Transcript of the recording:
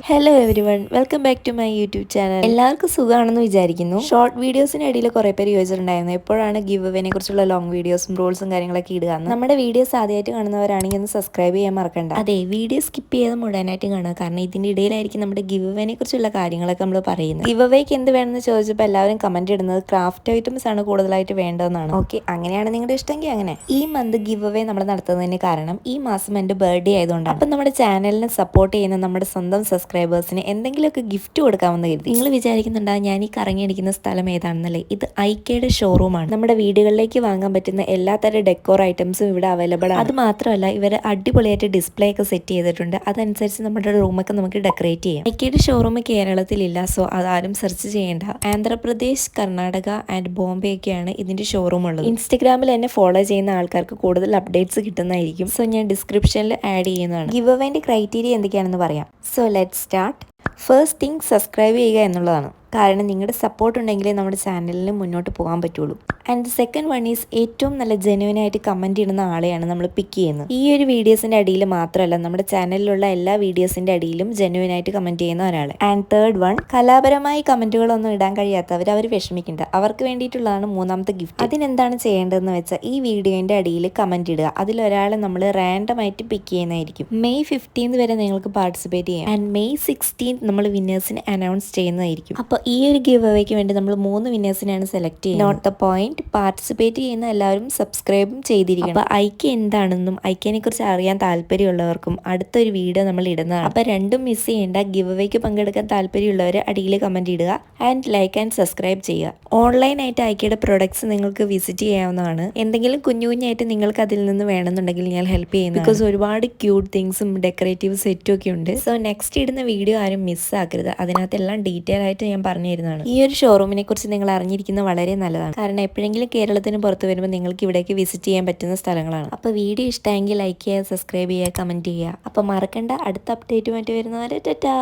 Hello everyone, welcome back to my YouTube channel. എല്ലാവർക്കും സുഖമാണെന്ന് വിചാരിക്കുന്നു. ഷോർട്ട് വീഡിയോസിനിടയിൽ കുറെ പേര് ചോദിച്ചിട്ടുണ്ടായിരുന്നു എപ്പോഴാണ് ഗിവ് അവേനെ കുറിച്ചുള്ള ലോങ് വീഡിയോസും റൂൾസും കാര്യങ്ങളൊക്കെ ഇടുക. നമ്മുടെ വീഡിയോസ് ആദ്യമായിട്ട് കാണുന്നവരാണെങ്കിൽ ഒന്ന് സബ്സ്ക്രൈബ് ചെയ്യാൻ മറക്കണ്ട. അതെ, വീഡിയോ സ്കിപ്പ് ചെയ്ത് മുഴുവനായിട്ട് കാണുക, കാരണം ഇതിന്റെ ഇടയിലായിരിക്കും നമ്മുടെ ഗിവ് അവേനെ കുറിച്ചുള്ള കാര്യങ്ങളൊക്കെ നമ്മൾ പറയുന്നത്. ഗിവ് അവേക്ക് എന്ത് വേണമെന്ന് ചോദിച്ചപ്പോൾ എല്ലാവരും കമന്റ് ഇടുന്നത് ക്രാഫ്റ്റ് ഐറ്റംസ് ആണ് കൂടുതലായിട്ട് വേണ്ടതെന്നാണ്. ഓക്കെ, അങ്ങനെയാണ് നിങ്ങളുടെ ഇഷ്ടമെങ്കിൽ അങ്ങനെ. ഈ മന്ത് ഗിവ് അവേ നമ്മൾ നടത്തുന്നതിന് കാരണം ഈ മാസം എൻ്റെ ബർത്ത്ഡേ ആയതുകൊണ്ടാണ്. അപ്പം നമ്മുടെ ചാനലിനെ സപ്പോർട്ട് ചെയ്യുന്ന നമ്മുടെ സ്വന്തം സബ്സ്ക്രൈബേഴ്സിന് എന്തെങ്കിലുമൊക്കെ ഗിഫ്റ്റ് കൊടുക്കാമെന്ന് കരുതി. നിങ്ങൾ വിചാരിക്കുന്നുണ്ടാ ഞാൻ ഈ കറങ്ങിയടിക്കുന്ന സ്ഥലം ഏതാണെന്നല്ലേ? ഇത് ഐക്കയുടെ ഷോറൂമാണ്. നമ്മുടെ വീടുകളിലേക്ക് വാങ്ങാൻ പറ്റുന്ന എല്ലാത്തരം ഡെക്കോർ ഐറ്റംസും ഇവിടെ അവൈലബിൾ ആണ്. അത് മാത്രമല്ല, ഇവർ അടിപൊളിയായിട്ട് ഡിസ്പ്ലേ ഒക്കെ സെറ്റ് ചെയ്തിട്ടുണ്ട്. അതനുസരിച്ച് നമ്മുടെ റൂമൊക്കെ നമുക്ക് ഡെക്കറേറ്റ് ചെയ്യാം. ഐക്കയുടെ ഷോറൂം കേരളത്തിലില്ല, സോ അതാരും സെർച്ച് ചെയ്യേണ്ട. ആന്ധ്രാപ്രദേശ്, കർണാടക ആൻഡ് ബോംബെ ഒക്കെയാണ് ഇതിന്റെ ഷോറൂം ഉള്ളത്. ഇൻസ്റ്റഗ്രാമിൽ എന്നെ ഫോളോ ചെയ്യുന്ന ആൾക്കാർക്ക് കൂടുതൽ അപ്ഡേറ്റ്സ് കിട്ടുന്നതായിരിക്കും. സോ ഞാൻ ഡിസ്ക്രിപ്ഷനിൽ ആഡ് ചെയ്യുന്നതാണ്. ഗിവ് അവേന്റെ ക്രൈറ്റീരിയ എന്തൊക്കെയാണെന്ന് പറയാം. So let's start. First thing, subscribe ചെയ്യുക എന്നുള്ളതാണ്. കാരണം നിങ്ങളുടെ സപ്പോർട്ട് ഉണ്ടെങ്കിലേ നമ്മുടെ ചാനലിന് മുന്നോട്ട് പോകാൻ പറ്റുള്ളൂ. And the second one is, ഏറ്റവും നല്ല ജെനുവിനായിട്ട് കമൻറ്റ് ഇടുന്ന ആളെയാണ് നമ്മൾ പിക്ക് ചെയ്യുന്നത്. ഈ ഒരു വീഡിയോസിൻ്റെ അടിയിൽ മാത്രമല്ല, നമ്മുടെ ചാനലിലുള്ള എല്ലാ വീഡിയോസിൻ്റെ അടിയിലും ജെനുവിനായിട്ട് കമൻറ്റ് ചെയ്യുന്ന ഒരാളെ. ആൻഡ് തേർഡ് വൺ, കലാപരമായി കമൻറ്റുകളൊന്നും ഇടാൻ കഴിയാത്തവർ വിഷമിക്കേണ്ട, അവർക്ക് വേണ്ടിയിട്ടുള്ളതാണ് മൂന്നാമത്തെ ഗിഫ്റ്റ്. അതിനെന്താണ് ചെയ്യേണ്ടതെന്ന് വെച്ചാൽ, ഈ വീഡിയോൻ്റെ അടിയിൽ കമൻറ്റ് ഇടുക. അതിലൊരാളെ നമ്മൾ റാൻഡം ആയിട്ട് പിക്ക് ചെയ്യുന്നതായിരിക്കും. May 15th വരെ നിങ്ങൾക്ക് പാർട്ടിസിപ്പേറ്റ് ചെയ്യാം. ആൻഡ് May 16th നമ്മൾ വിന്നേഴ്സിനെ അനൗൺസ് ചെയ്യുന്നതായിരിക്കും. അപ്പോൾ ഈ ഒരു ഗിവ് അവേക്ക് വേണ്ടി നമ്മൾ 3 വിന്നേഴ്സിനെയാണ് സെലക്ട് ചെയ്യുന്നത്. നോട്ട് ദ പോയിന്റ്, പാർട്ടിസിപ്പേറ്റ് ചെയ്യുന്ന എല്ലാവരും സബ്സ്ക്രൈബും ചെയ്തിരിക്കണം. അപ്പോൾ ഐക്യ എന്താണെന്നും ഐക്യനെ കുറിച്ച് അറിയാൻ താല്പര്യമുള്ളവർക്കും അടുത്തൊരു വീഡിയോ നമ്മൾ ഇടുന്നതാണ്. അപ്പോൾ രണ്ടും മിസ് ചെയ്യേണ്ട. ഗിവ് അവേക്ക് പങ്കെടുക്കാൻ താല്പര്യമുള്ളവർ അടിയിൽ കമന്റ് ഇടുക ആൻഡ് ലൈക്ക് ആൻഡ് സബ്സ്ക്രൈബ് ചെയ്യുക. ഓൺലൈനായിട്ട് ഐക്യയുടെ പ്രൊഡക്ട്സ് നിങ്ങൾക്ക് വിസിറ്റ് ചെയ്യാവുന്നതാണ്. എന്തെങ്കിലും കുഞ്ഞായിട്ട് നിങ്ങൾക്ക് അതിൽ നിന്ന് വേണമെന്നുണ്ടെങ്കിൽ ഞാൻ ഹെൽപ്പ് ചെയ്യുന്നു. ബിക്കോസ് ഒരുപാട് ക്യൂട്ട് തിങ്സും ഡെക്കറേറ്റീവ് സെറ്റും ഒക്കെ ഉണ്ട്. സോ നെക്സ്റ്റ് ഇടുന്ന വീഡിയോ ആരും മിസ്സാക്കരുത്. അതിനകത്തെല്ലാം ഡീറ്റെയിൽ ആയിട്ട് ഞാൻ പറഞ്ഞു തരുന്നതാണ്. ഈ ഒരു ഷോറൂമിനെ കുറിച്ച് നിങ്ങൾ അറിഞ്ഞിരിക്കുന്നത് വളരെ നല്ലതാണ്. കാരണം എപ്പോഴെങ്കിലും കേരളത്തിന് പുറത്ത് വരുമ്പോൾ നിങ്ങൾക്ക് ഇവിടേക്ക് വിസിറ്റ് ചെയ്യാൻ പറ്റുന്ന സ്ഥലങ്ങളാണ്. അപ്പോൾ വീഡിയോ ഇഷ്ടമെങ്കിൽ ലൈക്ക് ചെയ്യുക, സബ്സ്ക്രൈബ് ചെയ്യുക, കമന്റ് ചെയ്യുക. അപ്പോൾ മറക്കണ്ട, അടുത്ത അപ്ഡേറ്റുമായിട്ട് വരുന്നവരെ ടാറ്റാ.